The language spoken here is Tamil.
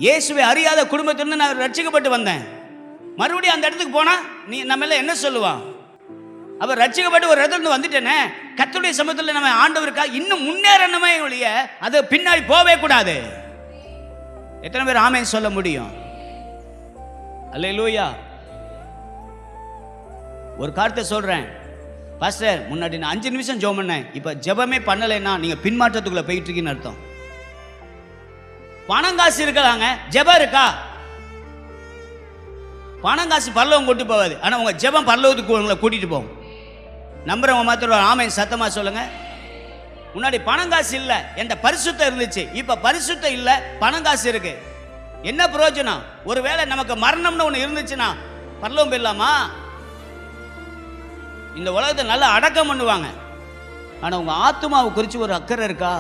இயேசுவை அறியாத குடும்பத்திலிருந்து நான் ரட்சிக்கப்பட்டு வந்தேன். மறுபடியும் அந்த இடத்துக்கு போனா நீ நம்ம எல்லாம் என்ன சொல்லுவான்? அவர் ரட்சிக்கப்பட்டு ஒரு இடத்துல இருந்து வந்துட்டேனே, கர்த்தருடைய சமூகத்தில் நம்ம ஆண்டவருக்காக இன்னும் முன்னேறணுமே ஒழிய அது பின்னாடி போவே கூடாது. எத்தனை பேர் ஆமென் சொல்ல முடியும்? அல்லேலூயா. ஒரு காரியத்தை சொல்றேன் பாஸ்டர், முன்னாடி நான் 5 நிமிஷம் ஜெபம் பண்ணேன், இப்ப ஜெபமே பண்ணலைன்னா நீங்க பின்மாற்றத்துக்குள்ள போயிட்டு இருக்கீங்கன்னு அர்த்தம். பணம் காசு இருக்கலாங்க, ஜெபம் இருக்கா? பணம் காசு பரலோகம் கொண்டு போகாது, ஆனா உங்க ஜெபம் பரலோகத்துக்கு உங்களை கூட்டிட்டு போகும். நம்புறவங்க மாத்திரம் ஆமென் சத்தமா சொல்லுங்க. முன்னாடி பணம் காசு இல்ல, என்ற பரிசுத்தம் இருந்துச்சு, இப்ப பரிசுத்தம் இல்ல, பணம் காசு இருக்கு. என்ன பிரயோஜனம்? ஒருவேளை நமக்கு மரணம்னு ஒண்ணு இருந்துச்சுன்னா பரலோகம் போயிடலாமா? இந்த உலகத்தை நல்லா அடக்கம் பண்ணுவாங்க, ஆனா உங்க ஆத்துமாவை குறித்து ஒரு அக்கறை இருக்கா?